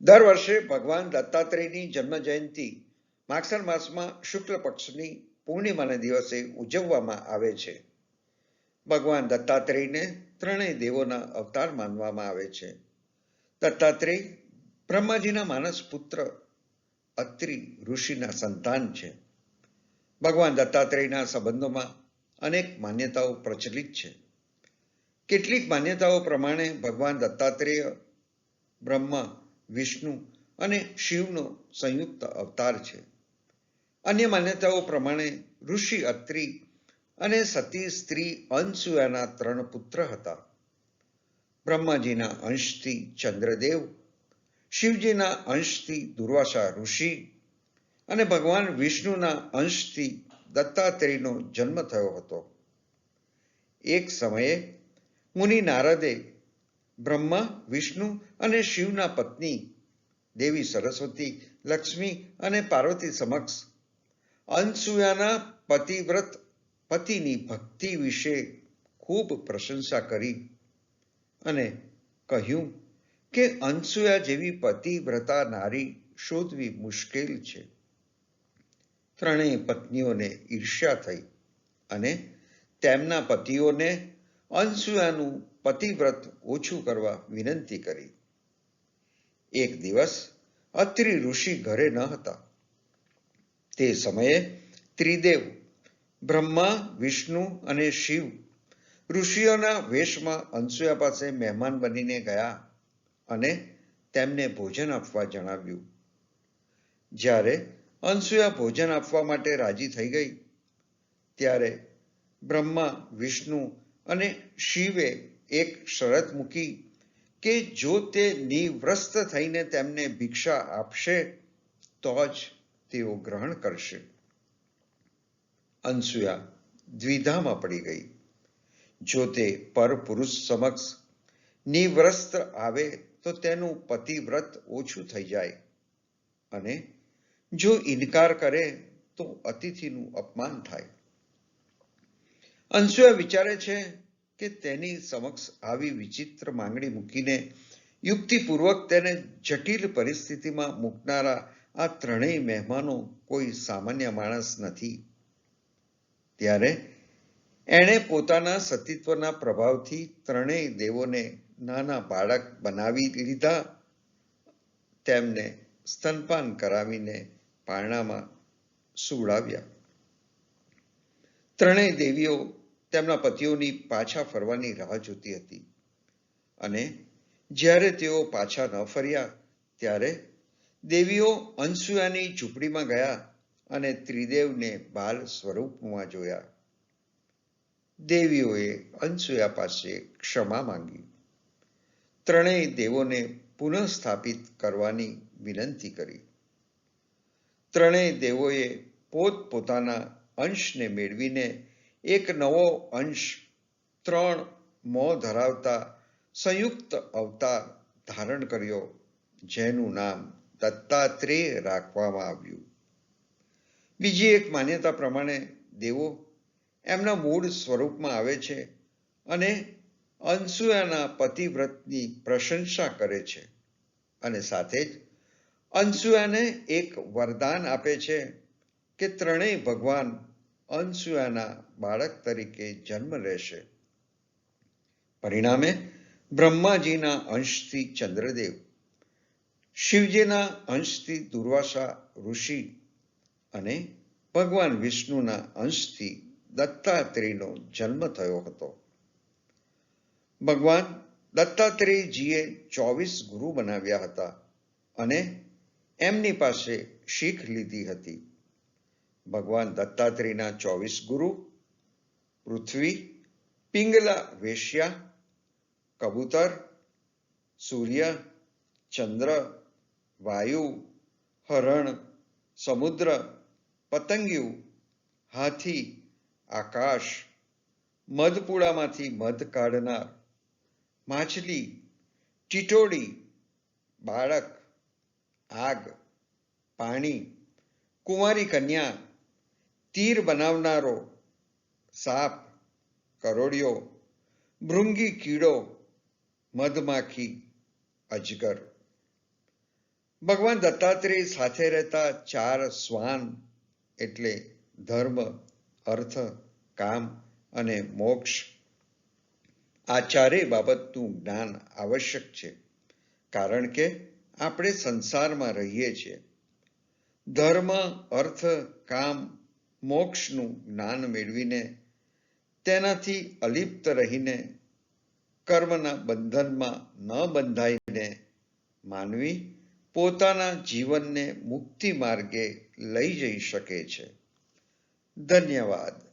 દર વર્ષે ભગવાન દત્તાત્રેયની જન્મ જયંતિ માગસર માસમાં શુક્લ પક્ષની પૂર્ણિમાના દિવસે ઉજવવામાં આવે છે. ભગવાન દત્તાત્રેયને ત્રણેય દેવોના અવતાર માનવામાં આવે છે. દત્તાત્રેય બ્રહ્માજીના માનસ પુત્ર અત્રિ ઋષિના સંતાન છે. ભગવાન દત્તાત્રેયના સંબંધોમાં અનેક માન્યતાઓ પ્રચલિત છે. કેટલીક માન્યતાઓ પ્રમાણે ભગવાન દત્તાત્રેય બ્રહ્મા, વિષ્ણુ અને શિવનો સંયુક્ત અવતાર છે. અન્ય માન્યતાઓ પ્રમાણે ઋષિ અત્રિ અને સતી સ્ત્રી અનસુયાના 3 પુત્ર હતા. બ્રહ્માજીના અંશથી ચંદ્રદેવ, શિવજીના અંશથી દુર્વાસા ઋષિ અને ભગવાન વિષ્ણુના અંશથી દત્તાત્રેયનો જન્મ થયો હતો. એક સમયે મુનિ નારદે બ્રહ્મા, વિષ્ણુ અને શિવના પત્ની દેવી સરસ્વતી, લક્ષ્મી અને પાર્વતી સમક્ષ અનસુયાના પતિવ્રત પતિની ભક્તિ વિશે ખૂબ પ્રશંસા કરી અને કહ્યું કે અનસુયા જેવી પતિવ્રતા નારી શોધવી મુશ્કેલ છે. ત્રણેય પત્નીઓને ઈર્ષ્યા થઈ અને તેમના પતિઓને અનસુયાનું પતિવ્રત ઓછું કરવા વિનંતી કરી. એક દિવસ અત્રિ ઋષિ ઘરે ન હતા. તે સમયે ત્રિદેવ બ્રહ્મા, વિષ્ણુ અને શિવ ઋષિઓના વેશમાં અનસુયા પાસે મહેમાન બનીને ગયા અને તેમને ભોજન આપવા જણાવ્યું. જ્યારે અનસુયા ભોજન આપવા માટે રાજી થઈ ગઈ ત્યારે બ્રહ્મા, વિષ્ણુ અને શિવે એક શરત મૂકી કે જો તે નિવૃત્ત થઈને તેમને ભિક્ષા આપશે તો જ તેઓ ગ્રહણ કરશે. અનસુયા દ્વિધામાં પડી ગઈ. જો તે પરપુરુષ સમક્ષ નિવૃત્ત આવે તો તેનું પતિવ્રત ઓછું થઈ જાય અને જો ઇનકાર કરે તો અતિથિનું અપમાન થાય. અનસુયા વિચારે છે કે તેની સમક્ષ આવી વિચિત્ર માંગણી મૂકીને યુક્તિપૂર્વક તેને જટિલ પરિસ્થિતિમાં મૂકનારા આ ત્રણેય મહેમાનો કોઈ સામાન્ય માણસ નથી. ત્યારે એણે પોતાના સતીત્વના પ્રભાવથી ત્રણેય દેવોને નાના બાળક બનાવી લીધા. તેમને સ્તનપાન કરાવીને પારણામાં સુવડાવ્યા. ત્રણેય દેવીઓ તેમના પતિઓની પાછા ફરવાની રાહ જોતી હતી અને જ્યારે તેઓ પાછા ન ફર્યા ત્યારે દેવીઓ અનસુયાની ઝૂંપડીમાં ગયા અને ત્રિદેવને બાલ સ્વરૂપમાં જોયા. દેવીઓએ અનસુયા પાસે ક્ષમા માંગી. ત્રણેય દેવોને પુનઃસ્થાપિત કરવાની વિનંતી કરી. ત્રણેય દેવોએ પોતપોતાના અંશને મેળવીને એક નવો અંશ 3 મોં ધરાવતા સંયુક્ત અવતાર ધારણ કર્યો, જેનું નામ દત્તાત્રેય રાખવામાં આવ્યું. બીજી એક માન્યતા પ્રમાણે દેવો એમના મૂળ સ્વરૂપમાં આવે છે અને અનસુયાના પતિવ્રતની પ્રશંસા કરે છે અને સાથે જ અનસુયાને એક વરદાન આપે છે કે ત્રણેય ભગવાન અનસુયાના બાળક તરીકે જન્મ લેશે. પરિણામે બ્રહ્માજીના અંશથી ચંદ્રદેવ, શિવજીના અંશથી દુર્વાસા ઋષિ અને ભગવાન વિષ્ણુના અંશથી દત્તાત્રેયનો જન્મ થયો હતો. ભગવાન દત્તાત્રેયજીએ 24 ગુરુ બનાવ્યા હતા અને એમની પાસે શીખ લીધી હતી. ભગવાન દત્તાત્રેયના 24 ગુરુ પૃથ્વી, પિંગલા વેશ્યા, કબૂતર, સૂર્ય, ચંદ્ર, વાયુ, હરણ, સમુદ્ર, પતંગિયું, હાથી, આકાશ, મધપુડામાંથી મધ કાઢનાર, માછલી, ટીટોડી, બાળક, આગ, પાણી, કુંવારી કન્યા, તીર બનાવનારો, સાપ, કરોડિયો, ભૃંગી કીડો, મધમાખી, અજગર. ભગવાન દત્તાત્રેય સાથે રહેતા 4 શ્વાન એટલે ધર્મ, અર્થ, કામ અને મોક્ષ, આ ચારેય બાબતનું જ્ઞાન આવશ્યક છે, કારણ કે આપણે સંસારમાં રહીએ છીએ. ધર્મ, અર્થ, કામ, મોક્ષનું જ્ઞાન મેળવીને તેનાથી અલિપ્ત રહીને કર્મના બંધનમાં ન બંધાઈને માનવી પોતાના જીવનને મુક્તિ માર્ગે લઈ જઈ શકે છે. ધન્યવાદ.